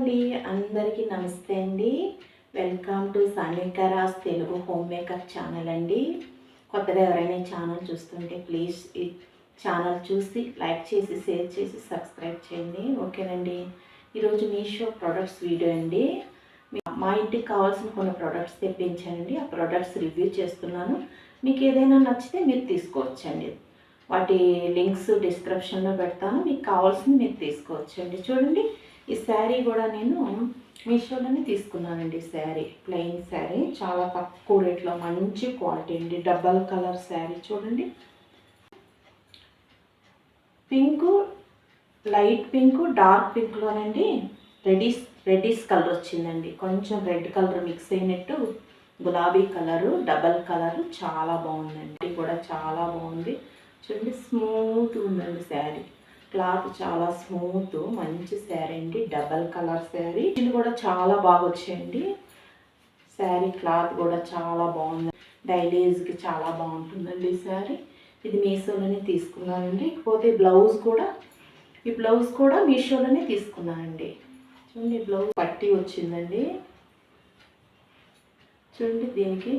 అండి, అందరికీ నమస్తే అండి. వెల్కమ్ టు సానికారాస్ తెలుగు హోమ్ మేకర్ ఛానల్ అండి. కొత్తగా ఎవరైనా ఈ ఛానల్ చూస్తుంటే ప్లీజ్ ఈ ఛానల్ చూసి లైక్ చేసి షేర్ చేసి సబ్స్క్రైబ్ చేయండి. ఓకేనండి. ఈరోజు మీషో ప్రొడక్ట్స్ వీడియో అండి. మా ఇంటికి కావాల్సిన కొన్ని ప్రొడక్ట్స్ తెప్పించానండి. ఆ ప్రొడక్ట్స్ రివ్యూ చేస్తున్నాను. మీకు ఏదైనా నచ్చితే మీరు తీసుకోవచ్చండి. వాటి లింక్స్ డిస్క్రిప్షన్లో పెడతాను. మీకు కావాల్సింది మీరు తీసుకోవచ్చండి. చూడండి, ఈ శారీ కూడా నేను మీషోలోనే తీసుకున్నానండి. శారీ ప్లెయిన్ శారీ, చాలా తక్కువ రేట్లో మంచి క్వాలిటీ అండి. డబల్ కలర్ శారీ చూడండి. పింకు, లైట్ పింకు, డార్క్ పింక్లోనండి రెడ్డిష్ కలర్ వచ్చిందండి. కొంచెం రెడ్ కలర్ మిక్స్ అయినట్టు గులాబీ కలరు, డబల్ కలరు చాలా బాగుందండి. ఇది కూడా చాలా బాగుంది. చూడండి, స్మూత్ ఉందండి శారీ. క్లాత్ చాలా స్మూత్, మంచి శారీ అండి. Double colour sari. ఇది కూడా చాలా బాగా వచ్చాయండి. శారీ క్లాత్ కూడా చాలా బాగుంది. డైలీ యూజ్కి చాలా బాగుంటుందండి ఈ శారీ. ఇది మీషోలోనే తీసుకున్నానండి. ఇకపోతే ఈ బ్లౌజ్ కూడా మీషోలోనే తీసుకున్నానండి. చూడండి, బ్లౌజ్ పట్టీ వచ్చిందండి. చూడండి, దీనికి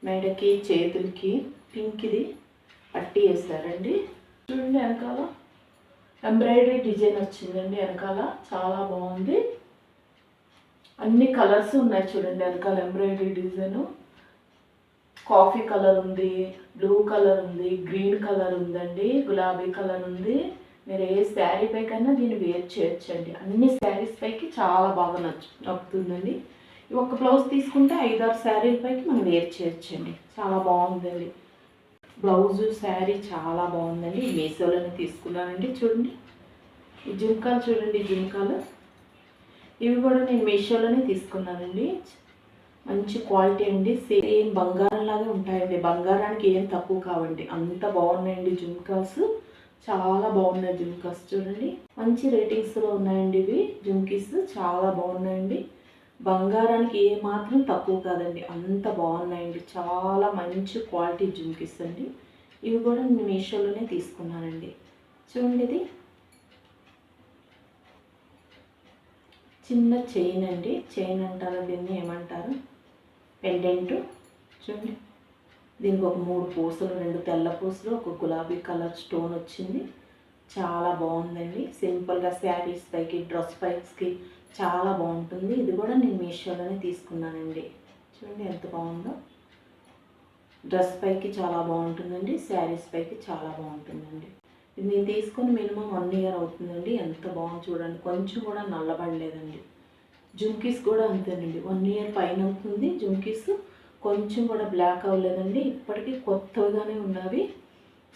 మెడకి చేతులకి పింక్ ఇది పట్టీ వేసారండి. చూడండి, వెనకాల ఎంబ్రాయిడరీ డిజైన్ వచ్చిందండి. వెనకాల చాలా బాగుంది. అన్ని కలర్స్ ఉన్నాయి. చూడండి, వెనకాల ఎంబ్రాయిడరీ డిజైన్ కాఫీ కలర్ ఉంది, బ్లూ కలర్ ఉంది, గ్రీన్ కలర్ ఉందండి, గులాబీ కలర్ ఉంది. మీరు ఏ శారీ పైకైనా దీన్ని వేర్ చేయొచ్చండి. అన్ని శారీస్ పైకి చాలా బాగా నప్పుతుందండి. ఒక బ్లౌజ్ తీసుకుంటే 5-6 శారీల పైకి మనం వేర్ చేయొచ్చండి. చాలా బాగుందండి. బ్లౌజు శారీ చాలా బాగుందండి. మీషోలోనే తీసుకున్నానండి. చూడండి, ఈ జుంకాలు చూడండి, జుంకాలు ఇవి కూడా నేను మీషోలోనే తీసుకున్నానండి. మంచి క్వాలిటీ అండి. సేమ్ బంగారం లాగా ఉంటాయండి. బంగారానికి ఏం తక్కువ కావండి, అంత బాగున్నాయండి. జుంకాస్ చాలా బాగున్నాయి. జుంకాస్ చూడండి, మంచి రేటింగ్స్లో ఉన్నాయండి. ఇవి జుంకీస్ చాలా బాగున్నాయండి. బంగారానికి ఏ మాత్రం తక్కువ కాదండి, అంత బాగున్నాయండి. చాలా మంచి క్వాలిటీ జుంకీస్ అండి. ఇవి కూడా నేను మీషోలోనే తీసుకున్నానండి. చూడండి, ఇది చిన్న చైన్ అండి. చైన్ అంటారు, దీన్ని ఏమంటారు, పెండెంట్. చూడండి, దీనికి ఒక 3 పూసలు, 2 తెల్ల పూసలు, ఒక గులాబీ కలర్ స్టోన్ వచ్చింది. చాలా బాగుందండి. సింపుల్గా శారీస్ పైకి, డ్రెస్ పైస్కి చాలా బాగుంటుంది. ఇది కూడా నేను మీషోలోనే తీసుకున్నానండి. చూడండి ఎంత బాగుందో. డ్రెస్ పైకి చాలా బాగుంటుందండి, శారీస్ పైకి చాలా బాగుంటుందండి. ఇది నేను తీసుకొని మినిమం 1 ఇయర్ అవుతుందండి. ఎంత బాగుంది చూడండి, కొంచెం కూడా నల్లబడలేదండి. జుంకీస్ కూడా అంతేనండి, 1 ఇయర్ పైన అవుతుంది. జుంకీస్ కొంచెం కూడా బ్లాక్ అవ్వలేదండి. ఇప్పటికీ కొత్తగానే ఉన్నవి,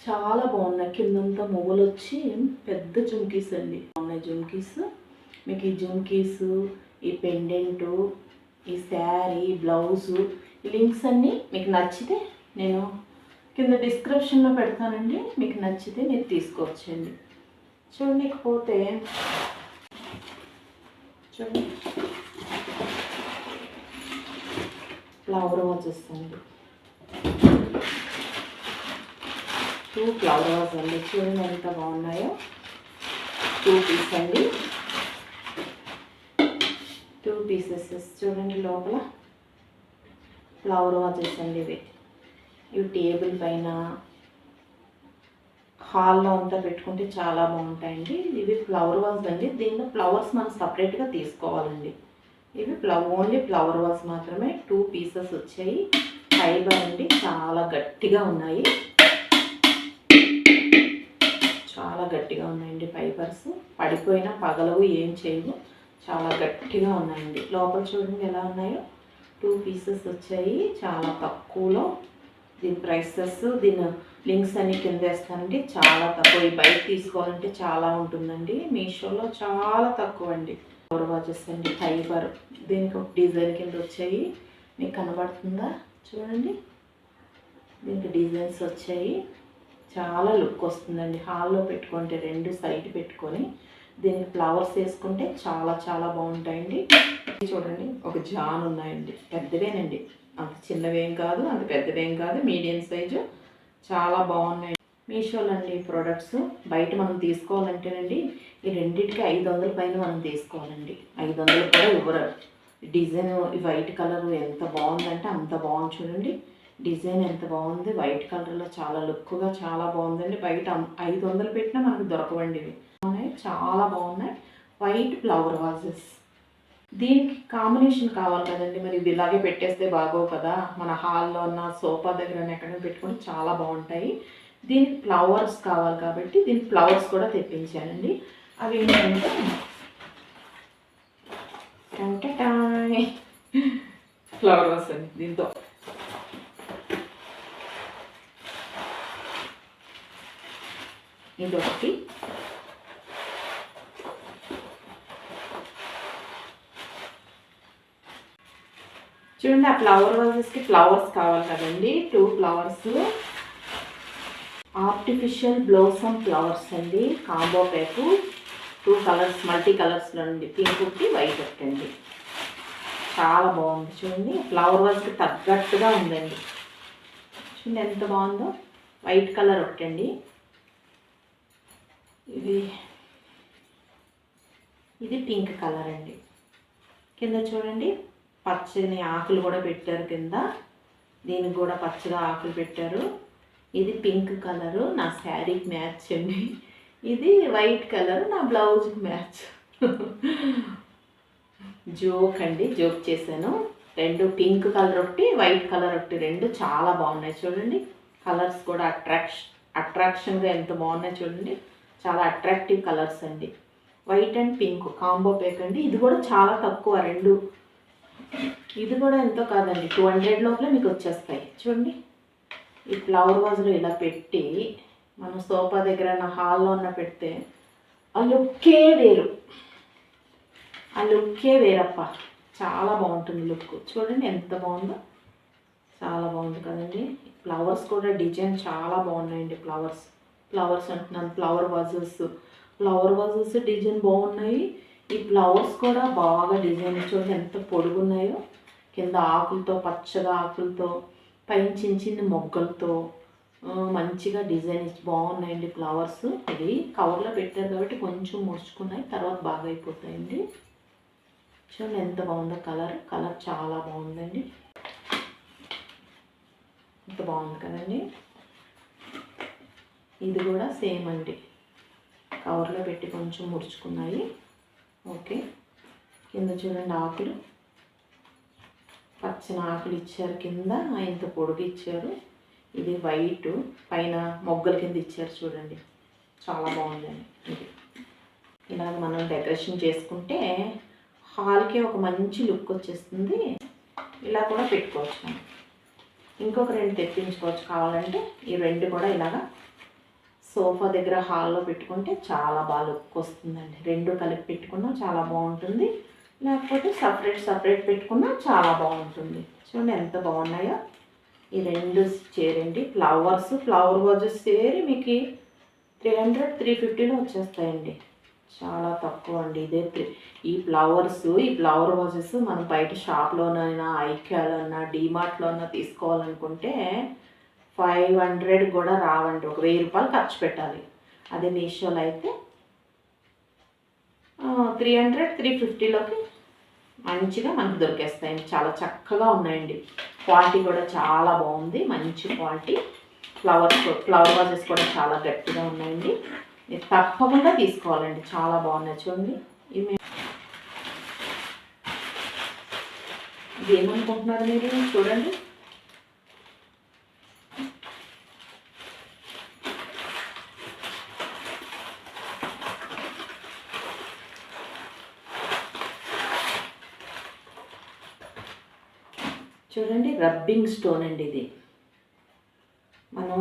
చాలా బాగున్నాయి. కిందంతా మొగలు వచ్చి పెద్ద జుంకీస్ అండి ఉన్నాయి. జుంకీస్ మీకు ఈ జుంకీస్, ఈ పెండెంటు, ఈ శారీ, బ్లౌజు, ఈ లింక్స్ అన్నీ మీకు నచ్చితే నేను కింద డిస్క్రిప్షన్లో పెడతానండి. మీకు నచ్చితే మీరు తీసుకోవచ్చండి. చూడండి, ఇకపోతే చూడండి, ఫ్లవర్ వాజెస్ అండి. 2 ఫ్లవర్ వాజ్ అండి. చూడండి ఎంత బాగున్నాయో. 2 పీస్ అండి, 2 పీసెస్. చూడండి, లోపల ఫ్లవర్ వాజెస్ అండి. ఇవి టేబుల్ పైన, హాల్లో అంతా పెట్టుకుంటే చాలా బాగుంటాయండి. ఇవి ఫ్లవర్ వాజ్ అండి. దీనిలో ఫ్లవర్స్ మనం సపరేట్గా తీసుకోవాలండి. ఇవి ఓన్లీ ఫ్లవర్ వాజ్ మాత్రమే. 2 పీసెస్ వచ్చాయి. ఫైబర్ అండి, చాలా గట్టిగా ఉన్నాయి. చాలా గట్టిగా ఉన్నాయండి. ఫైబర్స్ పడిపోయినా పగలవు, ఏం చేయవు. చాలా గట్టిగా ఉన్నాయండి. లోపల చూడండి ఎలా ఉన్నాయో. 2 పీసెస్ వచ్చాయి, చాలా తక్కువలో. దీని ప్రైసెస్, దీని లింక్స్ అన్ని కింద వేస్తానండి. చాలా తక్కువ. ఈ బయట తీసుకోవాలంటే చాలా ఉంటుందండి. మీషోలో చాలా తక్కువ అండి. ఫ్లవర్ వాజెస్ అండి, ఫైబర్. దీనికి ఒక డిజైన్ కింద వచ్చాయి. మీకు కనబడుతుందా? చూడండి, దీనికి డిజైన్స్ వచ్చాయి. చాలా లుక్ వస్తుందండి. హాల్లో పెట్టుకుంటే 2 సైడ్ పెట్టుకొని దీనికి ఫ్లవర్స్ వేసుకుంటే చాలా చాలా బాగుంటాయండి. చూడండి, ఒక జాన్ ఉన్నాయండి. పెద్దవేనండి, అంత చిన్నవేం కాదు, అంత పెద్దవేం కాదు, మీడియం సైజు. చాలా బాగున్నాయి. మీషోలో అండి ప్రోడక్ట్స్ బయట మనం తీసుకోవాలంటేనండి ఈ రెండింటికి 500 పైన మనం తీసుకోవాలండి. 500 కూడా ఇవ్వరు. డిజైన్ ఈ వైట్ కలర్ ఎంత బాగుందంటే అంత బాగుంది చూడండి. డిజైన్ ఎంత బాగుంది, వైట్ కలర్లో చాలా లుక్గా చాలా బాగుందండి. బయట 500 పెట్టినా మనకు దొరకవండి ఇవి. చాలా బాగున్నాయి. White flower vases. దీనికి కాంబినేషన్ కావాలి కదండి, మరి ఇది ఇలాగే పెట్టేస్తే బాగోవు కదా. మన హాల్లో ఉన్న సోఫా దగ్గర ఎక్కడైనా పెట్టుకొని చాలా బాగుంటాయి. దీనికి ఫ్లవర్స్ కావాలి కాబట్టి దీనికి ఫ్లవర్స్ కూడా తెప్పించానండి. అవి ఏంటంటే ఫ్లవర్స్ అండి. దీంతో ఇదొకటి, చూడండి. ఆ ఫ్లవర్ వాజెస్కి ఫ్లవర్స్ కావాలి కదండి. 2 ఫ్లవర్స్, ఆర్టిఫిషియల్ బ్లోసమ్ ఫ్లవర్స్ అండి. కాంబో ప్యాకు 2 కలర్స్, మల్టీ కలర్స్లో అండి. పింక్ ఒకటి, వైట్ ఒకటి అండి. చాలా బాగుంది చూడండి. ఫ్లవర్ వాజ్కి తగ్గట్టుగా ఉందండి. చూడండి ఎంత బాగుందో. వైట్ కలర్ ఒకటి అండి. ఇది పింక్ కలర్ అండి. కింద చూడండి పచ్చని ఆకులు కూడా పెట్టారు కింద. దీనికి కూడా పచ్చగా ఆకులు పెట్టారు. ఇది పింక్ కలరు నా శారీకి మ్యాచ్ అండి. ఇది వైట్ కలర్ నా బ్లౌజ్కి మ్యాచ్. జోక్ అండి, జోక్ చేశాను. 2 పింక్ కలర్ ఒకటి, వైట్ కలర్ ఒకటి, 2 చాలా బాగున్నాయి చూడండి. కలర్స్ కూడా అట్రాక్షన్గా ఎంత బాగున్నాయి చూడండి. చాలా అట్రాక్టివ్ కలర్స్ అండి. White and pink combo pack అండి. ఇది కూడా చాలా తక్కువ 2. ఇది కూడా ఎంతో కాదండి, 200 లోపలే మీకు వచ్చేస్తాయి చూడండి. ఈ ఫ్లవర్ వాజ్లో ఇలా పెట్టి మనం సోఫా దగ్గర హాల్లో ఉన్న పెడితే ఆ లుక్కే వేరు. ఆ లుక్కే వేరప్ప. చాలా బాగుంటుంది లుక్. చూడండి ఎంత బాగుందో. చాలా బాగుంది కదండి. ఫ్లవర్స్ కూడా డిజైన్ చాలా బాగున్నాయండి. ఫ్లవర్స్ అంటున్నాను, ఫ్లవర్ వాజెస్ డిజైన్ బాగున్నాయి. ఈ ఫ్లవర్స్ కూడా బాగా డిజైన్ చూడండి ఎంత పొడుగున్నాయో. కింద ఆకులతో, పచ్చగా ఆకులతో, పైన చిన్న చిన్న మొగ్గలతో మంచిగా డిజైన్ బాగున్నాయండి ఫ్లవర్స్. ఇది కవర్లో పెట్టారు కాబట్టి కొంచెం ముడుచుకున్నాయి, తర్వాత బాగా అయిపోతాయండి. చూడండి ఎంత బాగుందో. కలర్ చాలా బాగుందండి. ఎంత బాగుంది కదండి. ఇది కూడా సేమ్ అండి, కవర్లో పెట్టి కొంచెం ముడుచుకున్నాయి. ఓకే, కింద చూడండి ఆకులు, పచ్చని ఆకులు ఇచ్చారు. కింద ఇంత పొడుగు ఇచ్చారు. ఇది వైట్, పైన మొగ్గల కింద ఇచ్చారు చూడండి. చాలా బాగుందండి. ఇది ఇలాగ మనం డెకరేషన్ చేసుకుంటే హాల్కి ఒక మంచి లుక్ వచ్చేస్తుంది. ఇలా కూడా పెట్టుకోవచ్చు మనం. ఇంకొక 2 తెప్పించుకోవచ్చు కావాలంటే. ఈ 2 కూడా ఇలాగా సోఫా దగ్గర హాల్లో పెట్టుకుంటే చాలా బాగా లుక్ వస్తుందండి. 2 కలిపి పెట్టుకున్నా చాలా బాగుంటుంది, లేకపోతే సపరేట్ పెట్టుకున్నా చాలా బాగుంటుంది. చూడండి ఎంత బాగున్నాయో. ఈ 2 చేరండి. ఫ్లవర్ వాజెస్ చేరి మీకు 300-350లో వచ్చేస్తాయండి. చాలా తక్కువ అండి. ఈ ఫ్లవర్ వాజెస్ మనం బయట షాప్లోనైనా, ఐక్యాలోనా, డీమార్ట్లోనా తీసుకోవాలనుకుంటే 500 కూడా రావండి. ఒక 1000 రూపాయలు ఖర్చు పెట్టాలి. అదే మీషోలో అయితే 300-350లోకి మంచిగా మనకు దొరికేస్తాయండి. చాలా చక్కగా ఉన్నాయండి. క్వాలిటీ కూడా చాలా బాగుంది, మంచి క్వాలిటీ. ఫ్లవర్ వాజెస్ కూడా చాలా గట్టిగా ఉన్నాయండి. మీరు తప్పకుండా తీసుకోవాలండి. చాలా బాగున్నాయి చూడండి. ఇది ఏమనుకుంటున్నారు మీరు? చూడండి చూడండి రబ్బింగ్ స్టోన్ అండి. ఇది మనం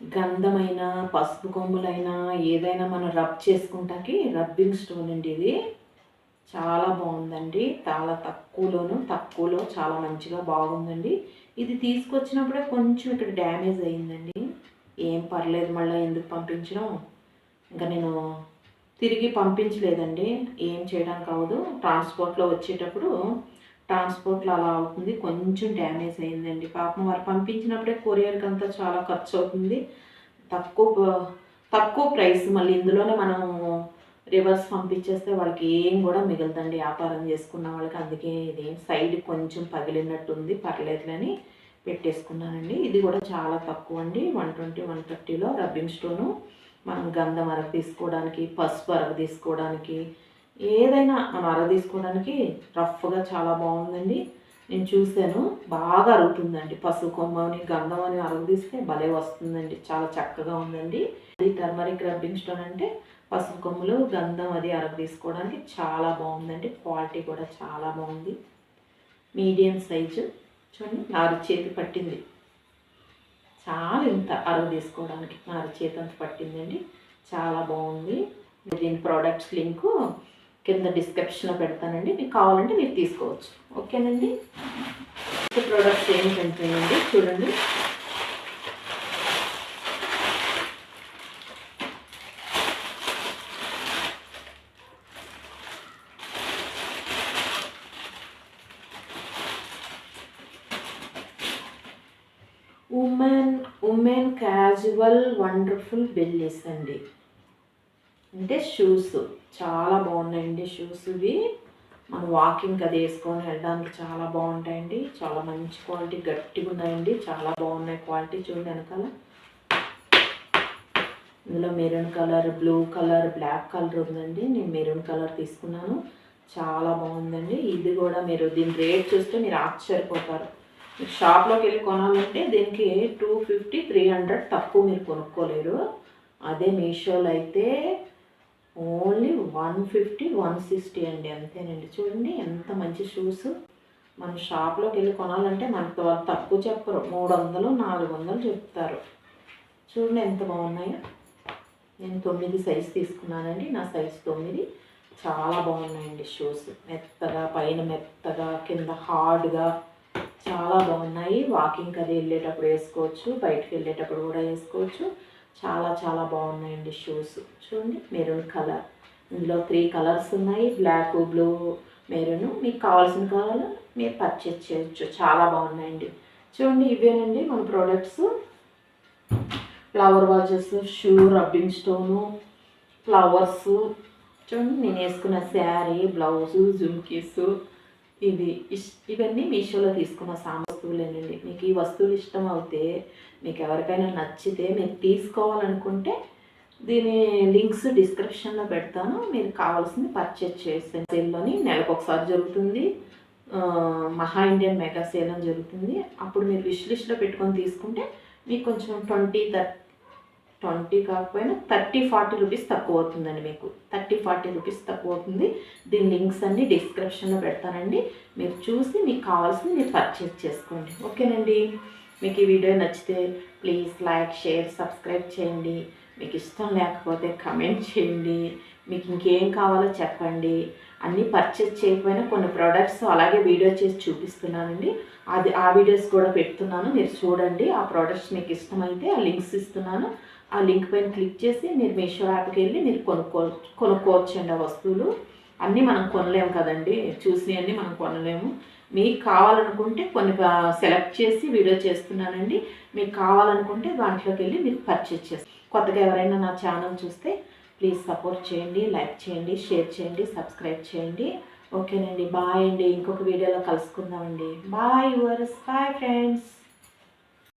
గంధమైన, పసుపు కొమ్ములైనా ఏదైనా మనం రబ్ చేసుకుంటాకి రబ్బింగ్ స్టోన్ అండి. ఇది చాలా బాగుందండి. చాలా తక్కువలో చాలా మంచిగా బాగుందండి. ఇది తీసుకొచ్చినప్పుడే కొంచెం ఇక్కడ డ్యామేజ్ అయిందండి. ఏం పర్లేదు, మళ్ళీ ఎందుకు పంపించడం, ఇంకా నేను తిరిగి పంపించలేదండి. ఏం చేయడానికి అవ్వదు. ట్రాన్స్పోర్ట్లో వచ్చేటప్పుడు అలా అవుతుంది. కొంచెం డ్యామేజ్ అయిందండి. పాపం వారు పంపించినప్పుడే కొరియర్కి అంతా చాలా ఖర్చు అవుతుంది. తక్కువ తక్కువ ప్రైస్. మళ్ళీ ఇందులోనే మనం రివర్స్ పంపించేస్తే వాళ్ళకి ఏం కూడా మిగులుతండి వ్యాపారం చేసుకున్న వాళ్ళకి. అందుకే ఇది సైడ్ కొంచెం పగిలినట్టుంది, పర్లేదులని పెట్టేసుకున్నానండి. ఇది కూడా చాలా తక్కువ అండి, 120 130లో రబ్బింగ్ స్టోను. మనం గంధం అరగ తీసుకోవడానికి, పసుపు అరగ తీసుకోవడానికి, ఏదైనా మనం అరగ తీసుకోవడానికి రఫ్గా చాలా బాగుందండి. నేను చూశాను, బాగా అరుగుతుందండి. పసుపు కొమ్మని గంధం అని అరగ తీస్తే భలే వస్తుందండి, చాలా చక్కగా ఉందండి. ఇది టర్మరిక్ రబ్బింగ్ స్టోన్ అంటే పసుపు కొమ్ములు గంధం అది అరగ తీసుకోవడానికి చాలా బాగుందండి. క్వాలిటీ కూడా చాలా బాగుంది. మీడియం సైజు చూడండి, నారు చేతి పట్టింది. చాలా ఇంత అరగ తీసుకోవడానికి నారు చేతి అంత పట్టిందండి, చాలా బాగుంది. దీని ప్రోడక్ట్స్ లింకు కింద డిస్క్రిప్షన్లో పెడతానండి, మీకు కావాలంటే మీరు తీసుకోవచ్చు. ఓకేనండి. ప్రోడక్ట్స్ ఏంటంటేనండి చూడండి, ఉమెన్ క్యాజువల్ వండర్ఫుల్ బెల్లీస్ అండి. అంటే షూస్ చాలా బాగున్నాయండి. షూస్ ఇవి మనం వాకింగ్ అది వేసుకొని వెళ్ళడానికి చాలా బాగుంటాయండి. చాలా మంచి క్వాలిటీ, గట్టిగా ఉన్నాయండి, చాలా బాగున్నాయి క్వాలిటీ. చూడండి వెనకాల ఇందులో maroon colour, blue colour, black colour ఉందండి. నేను మెరూన్ కలర్ తీసుకున్నాను, చాలా బాగుందండి. ఇది కూడా మీరు దీని రేట్ చూస్తే మీరు ఆశ్చర్యపోతారు. మీరు షాప్లోకి వెళ్ళి కొనాలంటే దీనికి 250 300 తక్కువ మీరు కొనుక్కోలేరు. అదే మీషోలో అయితే ఓన్లీ 150 160 అండి, అంతేనండి. చూడండి ఎంత మంచి షూస్. మనం షాప్లోకి వెళ్ళి కొనాలంటే మనకు వాళ్ళు తక్కువ చెప్పరు, 300 400 చెప్తారు. చూడండి ఎంత బాగున్నాయో. నేను 9 సైజు తీసుకున్నానండి, నా సైజు 9. చాలా బాగున్నాయండి షూస్. మెత్తగా, పైన మెత్తగా, కింద హార్డ్గా, చాలా బాగున్నాయి. వాకింగ్కి అది వెళ్ళేటప్పుడు వేసుకోవచ్చు, బయటకు వెళ్ళేటప్పుడు కూడా వేసుకోవచ్చు. చాలా చాలా బాగున్నాయండి షూస్. చూడండి మెరూన్ కలర్, ఇందులో 3 కలర్స్ ఉన్నాయి, బ్లాక్, బ్లూ, మెరూన్. మీకు కావాల్సిన కలర్ మీరు పర్చేజ్ చేయొచ్చు, చాలా బాగున్నాయండి. చూడండి ఇవేనండి మన products. Flower watches, shoe, rubbing stone, flowers. చూడండి నేను వేసుకున్న శారీ, బ్లౌజు, జుమ్కీసు, ఇవన్నీ మీషోలో తీసుకున్న వస్తువులేనండి. మీకు ఈ వస్తువులు ఇష్టం అవుతే, మీకు ఎవరికైనా నచ్చితే మీరు తీసుకోవాలనుకుంటే దీని లింక్స్ డిస్క్రిప్షన్లో పెడతాను, మీరు కావాల్సింది పర్చేజ్ చేసే. సేల్లోని నెలకు ఒకసారి జరుగుతుంది, మహా ఇండియన్ మెగా సేల్ అని జరుగుతుంది. అప్పుడు మీరు విష్ లిస్ట్లో పెట్టుకొని తీసుకుంటే మీకు కొంచెం 20 కాకపోయినా 30-40 రూపీస్ తక్కువ అవుతుందండి. మీకు 30-40 రూపీస్ తక్కువ అవుతుంది. దీని లింక్స్ అన్నీ డిస్క్రిప్షన్లో పెడతానండి, మీరు చూసి మీకు కావాల్సింది మీరు పర్చేజ్ చేసుకోండి. ఓకేనండి. మీకు ఈ వీడియో నచ్చితే ప్లీజ్ లైక్, షేర్, సబ్స్క్రైబ్ చేయండి. మీకు ఇష్టం లేకపోతే కమెంట్ చేయండి. మీకు ఇంకేం కావాలో చెప్పండి. అన్నీ పర్చేజ్ చేయకపోయినా కొన్ని ప్రోడక్ట్స్ అలాగే వీడియో చేసి చూపిస్తున్నానండి, ఆ వీడియోస్ కూడా పెడుతున్నాను, మీరు చూడండి. ఆ ప్రోడక్ట్స్ మీకు ఇష్టమైతే ఆ లింక్స్ ఇస్తున్నాను, ఆ లింక్ పైన క్లిక్ చేసి మీరు మీషో యాప్కి వెళ్ళి మీరు కొనుక్కోవచ్చండి. ఆ వస్తువులు అన్నీ మనం కొనలేము కదండి, చూసినవన్నీ మనం కొనలేము. మీకు కావాలనుకుంటే కొన్ని సెలెక్ట్ చేసి వీడియో చేస్తున్నానండి, మీకు కావాలనుకుంటే దాంట్లోకి వెళ్ళి మీరు పర్చేజ్ చేస్తారు. కొత్తగా ఎవరైనా నా ఛానల్ చూస్తే ప్లీజ్ సపోర్ట్ చేయండి, లైక్ చేయండి, షేర్ చేయండి, సబ్స్క్రైబ్ చేయండి. ఓకేనండి, బాయ్ అండి. ఇంకొక వీడియోలో కలుసుకుందామండి. Bye yours, bye friends.